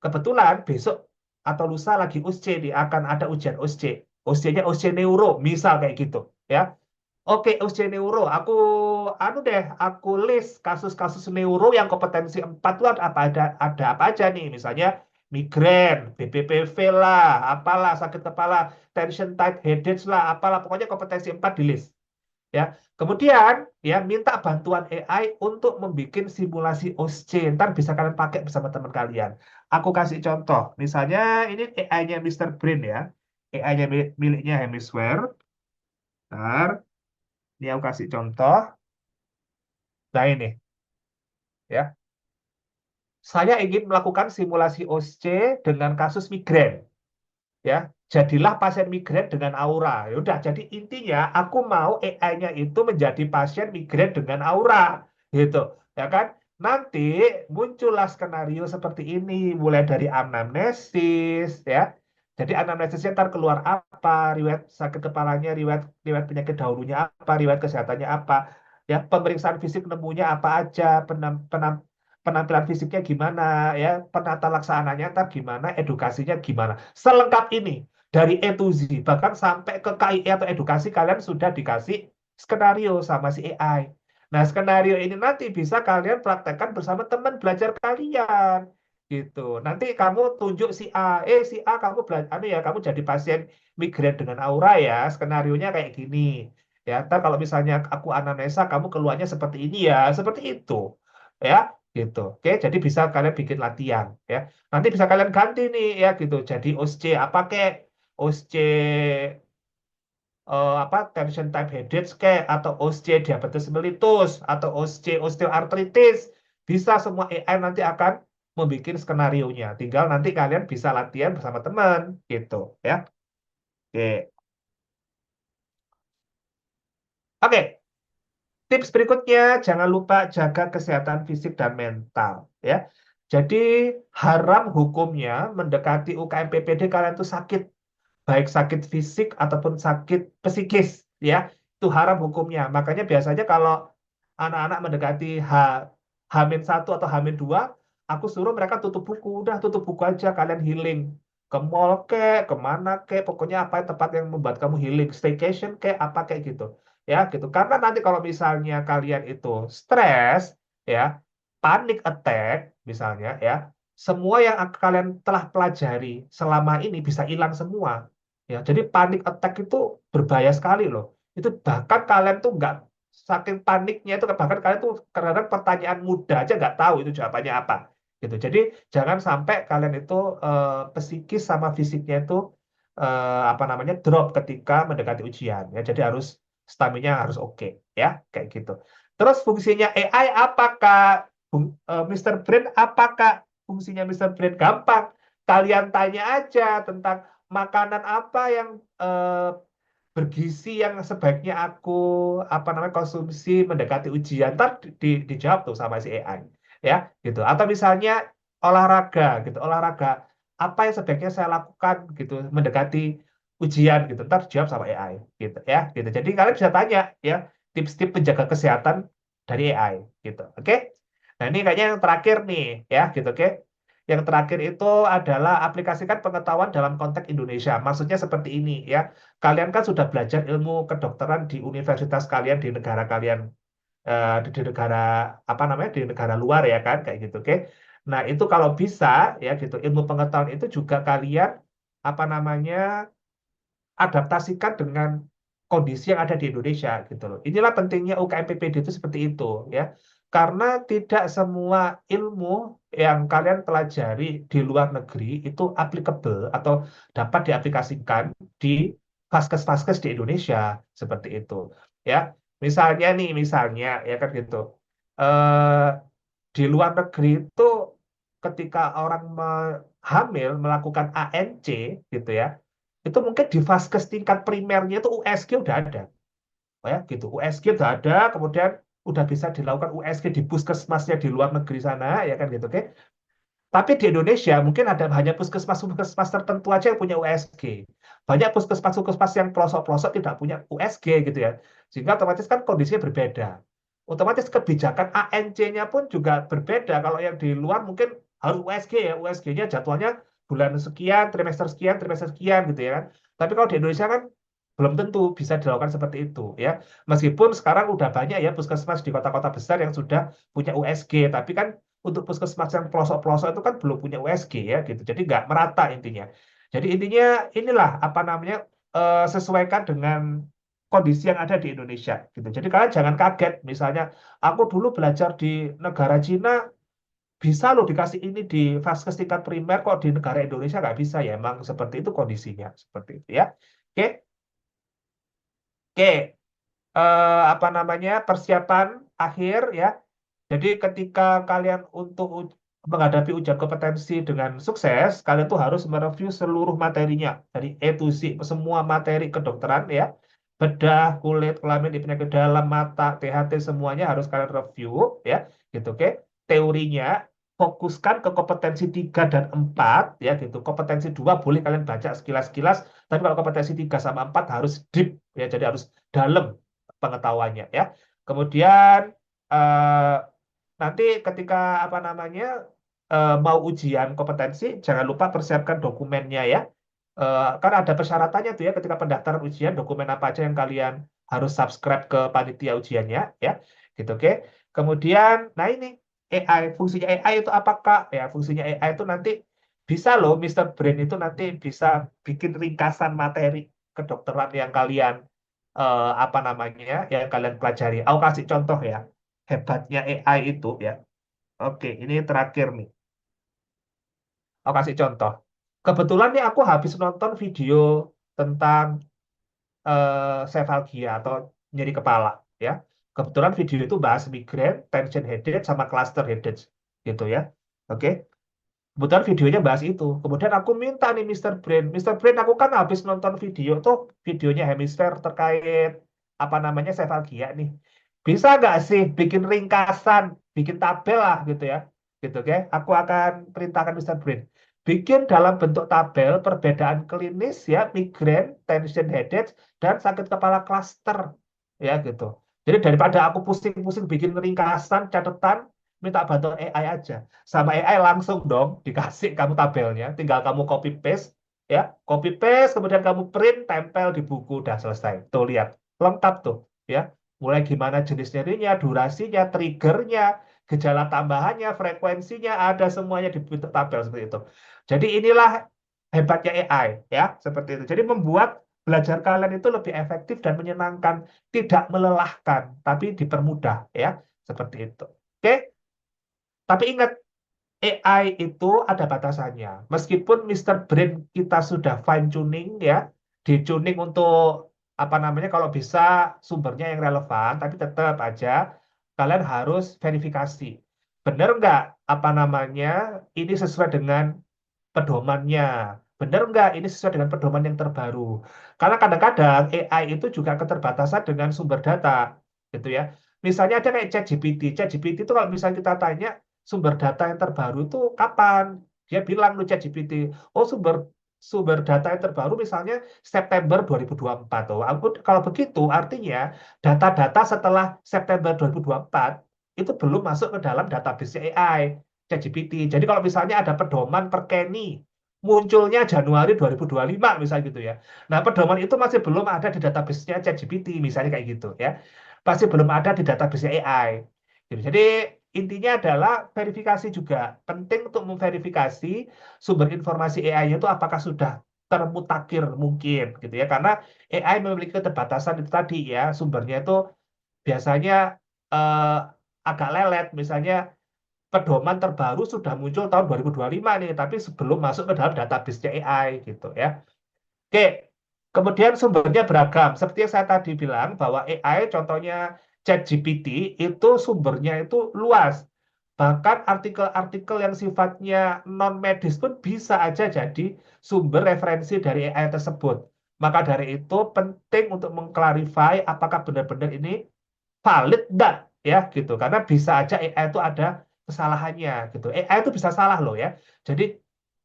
Kebetulan besok atau lusa lagi USCE nih, akan ada ujian USCE. USCE-nya USCE neuro, misal kayak gitu ya. Oke, USCE neuro, anu deh, aku list kasus-kasus neuro yang kompetensi 4 itu ada apa aja nih, misalnya migrain, BPPV lah, apalah sakit kepala, tension tight headache lah, apalah pokoknya kompetensi 4 di list. Ya, kemudian ya minta bantuan AI untuk membuat simulasi OSCE. Ntar bisa kalian pakai bersama teman kalian. Aku kasih contoh, misalnya ini AI-nya Mr. Brain ya, AI-nya miliknya Hemisphere. Ntar, ini aku kasih contoh. Nah ini, ya. Saya ingin melakukan simulasi OSCE dengan kasus migrain. Ya, jadilah pasien migrain dengan aura. Ya udah, jadi intinya aku mau AI-nya itu menjadi pasien migrain dengan aura, gitu. Ya kan? Nanti muncullah skenario seperti ini, mulai dari anamnesis, ya. Jadi anamnesisnya ntar keluar apa, riwayat sakit kepalanya, riwayat riwayat penyakit dahulunya apa, riwayat kesehatannya apa, ya pemeriksaan fisik nemunya apa aja, penampilan fisiknya gimana, ya penata laksananya ntar gimana, edukasinya gimana. Selengkap ini dari A to Z, bahkan sampai ke KIE atau edukasi kalian sudah dikasih skenario sama si AI. Nah, skenario ini nanti bisa kalian praktekkan bersama teman belajar kalian. Gitu. Nanti kamu tunjuk si A, si A kamu belajar, anu ya, kamu jadi pasien migrain dengan aura ya, skenarionya kayak gini. Ya, ntar kalau misalnya aku anamnesa, kamu keluarnya seperti ini ya, seperti itu. Ya, gitu. Oke, jadi bisa kalian bikin latihan ya. Nanti bisa kalian ganti nih ya gitu. Jadi OSCE apa kek? OSCE apa tension type headache kek atau OSCE diabetes mellitus atau OSCE osteoartritis. Bisa semua AI nanti akan membuat skenario-nya. Tinggal nanti kalian bisa latihan bersama teman gitu ya. Oke. Oke, tips berikutnya, jangan lupa jaga kesehatan fisik dan mental, ya. Jadi haram hukumnya mendekati UKM PPD kalian itu sakit, baik sakit fisik ataupun sakit psikis, ya. Itu haram hukumnya. Makanya biasanya kalau anak-anak mendekati H-1 atau H-2, aku suruh mereka tutup buku, udah tutup buku aja, kalian healing. Ke mall kek, kemana kek, pokoknya apa tempat yang membuat kamu healing, staycation kek, apa kayak gitu ya gitu. Karena nanti kalau misalnya kalian itu stres ya, panic attack misalnya ya, semua yang kalian telah pelajari selama ini bisa hilang semua. Ya, jadi panic attack itu berbahaya sekali loh. Itu bahkan kalian tuh nggak saking paniknya itu bahkan kalian tuh kadang pertanyaan mudah aja nggak tahu itu jawabannya apa. Gitu. Jadi jangan sampai kalian itu psikis sama fisiknya itu apa namanya drop ketika mendekati ujian ya. Jadi harus stamina harus oke ya kayak gitu. Terus fungsinya AI apakah Mr. Brain apakah fungsinya Mr. Brain gampang? Kalian tanya aja tentang makanan apa yang bergizi yang sebaiknya aku apa namanya konsumsi mendekati ujian. Ntar dijawab tuh sama si AI ya gitu. Atau misalnya olahraga gitu, olahraga apa yang sebaiknya saya lakukan gitu mendekati ujian gitu, ntar jawab sama AI gitu ya, gitu. Jadi kalian bisa tanya ya tips-tips penjaga kesehatan dari AI gitu, oke? Nah ini kayaknya yang terakhir nih ya, gitu, oke? Yang terakhir itu adalah aplikasikan pengetahuan dalam konteks Indonesia. Maksudnya seperti ini ya, kalian kan sudah belajar ilmu kedokteran di universitas kalian di negara kalian, di negara apa namanya, di negara luar ya kan, kayak gitu, oke? Nah itu kalau bisa ya gitu, ilmu pengetahuan itu juga kalian apa namanya adaptasikan dengan kondisi yang ada di Indonesia gitu loh. Inilah pentingnya UKM PPD itu seperti itu ya. Karena tidak semua ilmu yang kalian pelajari di luar negeri itu applicable atau dapat diaplikasikan di vaskes-vaskes di Indonesia seperti itu ya. Misalnya nih, misalnya ya kan gitu. Eh, di luar negeri itu ketika orang hamil melakukan ANC gitu ya, itu mungkin di vaskes tingkat primernya itu USG udah ada. Oh ya gitu, USG udah ada, kemudian udah bisa dilakukan USG di puskesmasnya di luar negeri sana ya kan gitu, oke. Tapi di Indonesia mungkin ada hanya puskesmas-puskesmas tertentu aja yang punya USG. Banyak puskesmas-puskesmas yang pelosok-pelosok tidak punya USG gitu ya. Sehingga otomatis kan kondisinya berbeda. Otomatis kebijakan ANC-nya pun juga berbeda. Kalau yang di luar mungkin harus USG ya. USG-nya jadwalnya bulan sekian, trimester sekian gitu ya kan. Tapi kalau di Indonesia kan belum tentu bisa dilakukan seperti itu ya. Meskipun sekarang udah banyak ya puskesmas di kota-kota besar yang sudah punya USG, tapi kan untuk puskesmas yang pelosok-pelosok itu kan belum punya USG ya gitu. Jadi nggak merata intinya. Jadi intinya inilah apa namanya, sesuaikan dengan kondisi yang ada di Indonesia gitu. Jadi kalian jangan kaget misalnya aku dulu belajar di negara Cina bisa loh dikasih ini di vaskes tingkat primer, kok di negara Indonesia nggak bisa ya. Emang seperti itu kondisinya seperti itu ya. Oke, oke. Apa namanya, persiapan akhir ya. Jadi ketika kalian untuk menghadapi ujian kompetensi dengan sukses, kalian tuh harus mereview seluruh materinya dari A to Z, semua materi kedokteran ya. Bedah, kulit, kelamin, penyakit dalam, mata, THT semuanya harus kalian review ya, gitu, oke. Teorinya fokuskan ke kompetensi 3 dan 4 ya gitu. Kompetensi 2 boleh kalian baca sekilas-sekilas, tapi kalau kompetensi 3 sama 4 harus deep ya, jadi harus dalam pengetahuannya ya. Kemudian eh, nanti ketika apa namanya, mau ujian kompetensi, jangan lupa persiapkan dokumennya ya. Kan ada persyaratannya tuh ya ketika pendaftaran ujian, dokumen apa aja yang kalian harus subscribe ke panitia ujiannya ya, gitu, oke. Kemudian, nah ini AI, fungsinya AI itu apakah ya? Fungsinya AI itu nanti bisa loh, Mister Brain itu nanti bisa bikin ringkasan materi kedokteran yang kalian apa namanya, yang kalian pelajari. Aku kasih contoh ya, hebatnya AI itu ya. Oke, ini terakhir nih. Aku kasih contoh. Kebetulan nih aku habis nonton video tentang sefalgia atau nyeri kepala ya. Kebetulan video itu bahas migrain, tension headache sama cluster headache gitu ya. Oke. Kebetulan videonya bahas itu. Kemudian aku minta nih Mister Brain aku kan habis nonton video tuh, videonya hemisfer terkait apa namanya sefalgia nih. Bisa nggak sih bikin ringkasan, bikin tabel lah gitu ya. Gitu, oke. Aku akan perintahkan Mister Brain. Bikin dalam bentuk tabel perbedaan klinis ya, migrain, tension headache, dan sakit kepala cluster ya gitu. Jadi daripada aku pusing-pusing bikin ringkasan, catatan, minta bantuan AI aja. Sama AI langsung dong dikasih kamu tabelnya, tinggal kamu copy paste ya, copy paste kemudian kamu print, tempel di buku, udah selesai. Tuh lihat, lengkap tuh ya. Mulai gimana jenis nyerinya, durasinya, triggernya, gejala tambahannya, frekuensinya, ada semuanya di bentuk tabel seperti itu. Jadi inilah hebatnya AI ya, seperti itu. Jadi membuat belajar kalian itu lebih efektif dan menyenangkan, tidak melelahkan, tapi dipermudah ya, seperti itu. Oke, tapi ingat AI itu ada batasannya. Meskipun Mister Brain kita sudah fine tuning ya, di tuning untuk apa namanya, kalau bisa sumbernya yang relevan, tapi tetap aja kalian harus verifikasi. Benar nggak apa namanya ini sesuai dengan pedomannya? Benar nggak ini sesuai dengan pedoman yang terbaru? Karena kadang-kadang AI itu juga keterbatasan dengan sumber data, gitu ya. Misalnya ada kayak ChatGPT. ChatGPT itu kalau misalnya kita tanya, sumber data yang terbaru itu kapan? Dia bilang lu ChatGPT, oh sumber sumber data yang terbaru misalnya September 2024. Tuh. Kalau begitu artinya data-data setelah September 2024 itu belum masuk ke dalam database AI, ChatGPT. Jadi kalau misalnya ada pedoman per Kenny, munculnya Januari 2025 misalnya gitu ya. Nah, pedoman itu masih belum ada di database-nya ChatGPT misalnya kayak gitu ya. Masih belum ada di database AI. Gitu. Jadi intinya adalah verifikasi juga penting untuk memverifikasi sumber informasi AI-nya itu apakah sudah termutakhir mungkin gitu ya. Karena AI memiliki keterbatasan itu tadi ya, sumbernya itu biasanya eh, agak lelet. Misalnya pedoman terbaru sudah muncul tahun 2025 nih, tapi sebelum masuk ke dalam database AI gitu ya. Oke, kemudian sumbernya beragam. Seperti yang saya tadi bilang bahwa AI contohnya ChatGPT itu sumbernya itu luas. Bahkan artikel-artikel yang sifatnya non-medis pun bisa aja jadi sumber referensi dari AI tersebut. Maka dari itu penting untuk mengklarify apakah benar-benar ini valid enggak ya gitu. Karena bisa aja AI itu ada kesalahannya gitu. AI itu bisa salah loh ya. Jadi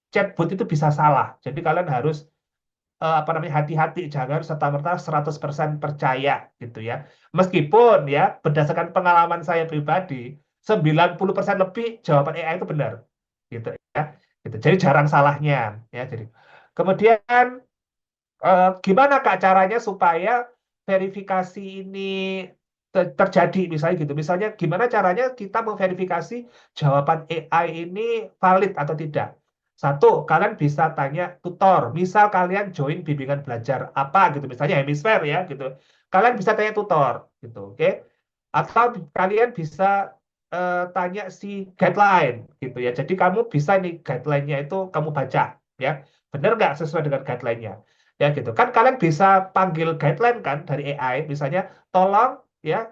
chatbot itu bisa salah. Jadi kalian harus apa namanya hati-hati jangan serta-merta 100% percaya gitu ya. Meskipun ya berdasarkan pengalaman saya pribadi 90% lebih jawaban AI itu benar gitu ya. Gitu. Jadi jarang salahnya ya. Jadi kemudian gimana Kak caranya supaya verifikasi ini terjadi misalnya gitu. Misalnya gimana caranya kita memverifikasi jawaban AI ini valid atau tidak. Satu, kalian bisa tanya tutor. Misal kalian join bimbingan belajar apa gitu, misalnya Hemisfer ya gitu. Kalian bisa tanya tutor gitu, oke? Atau kalian bisa tanya si guideline gitu ya. Jadi kamu bisa nih guideline-nya itu kamu baca ya. Benar nggak sesuai dengan guideline-nya? Ya gitu. Kan kalian bisa panggil guideline kan dari AI, misalnya tolong ya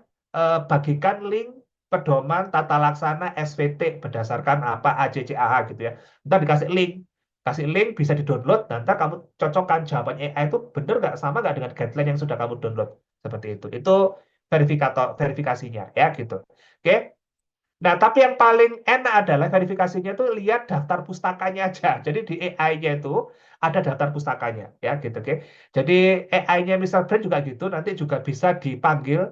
bagikan link pedoman tata laksana SVT berdasarkan apa ACCAH gitu ya. Ntar dikasih link, kasih link bisa di-download, nanti kamu cocokkan jawaban AI itu bener nggak sama nggak dengan guideline yang sudah kamu download seperti itu. Itu verifikasinya ya gitu. Oke. Nah, tapi yang paling enak adalah verifikasinya itu lihat daftar pustakanya aja. Jadi di AI-nya itu ada daftar pustakanya ya gitu, oke. Jadi AI-nya misal Brand juga gitu, nanti juga bisa dipanggil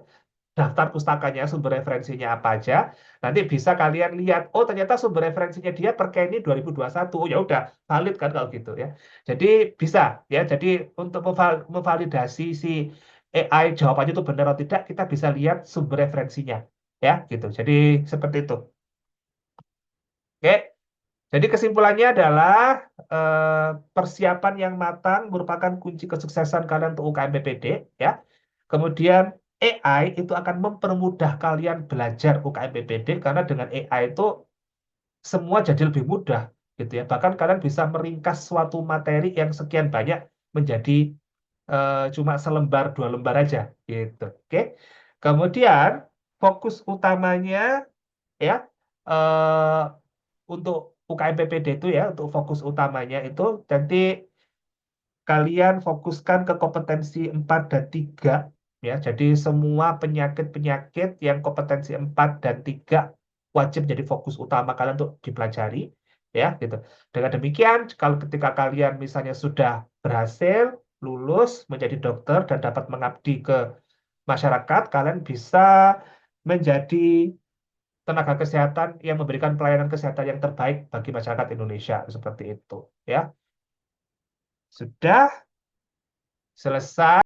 daftar pustakanya, sumber referensinya apa aja. Nanti bisa kalian lihat, oh ternyata sumber referensinya dia per Kenny 2021. Oh, ya udah valid kan kalau gitu ya. Jadi bisa ya. Jadi untuk memvalidasi si AI jawabannya itu benar atau tidak, kita bisa lihat sumber referensinya ya gitu. Jadi seperti itu. Oke. Jadi kesimpulannya adalah persiapan yang matang merupakan kunci kesuksesan kalian untuk UKM PPD ya. Kemudian AI itu akan mempermudah kalian belajar UKM PPD karena dengan AI itu semua jadi lebih mudah gitu ya. Bahkan kalian bisa meringkas suatu materi yang sekian banyak menjadi cuma selembar dua lembar aja gitu. Oke. Kemudian fokus utamanya ya eh, untuk UKM PPD itu ya untuk fokus utamanya itu nanti kalian fokuskan ke kompetensi 4 dan 3 ya. Jadi semua penyakit-penyakit yang kompetensi 4 dan 3 wajib jadi fokus utama kalian untuk dipelajari ya gitu. Dengan demikian kalau ketika kalian misalnya sudah berhasil lulus menjadi dokter dan dapat mengabdi ke masyarakat, kalian bisa menjadi tenaga kesehatan yang memberikan pelayanan kesehatan yang terbaik bagi masyarakat Indonesia seperti itu ya. Sudah selesai.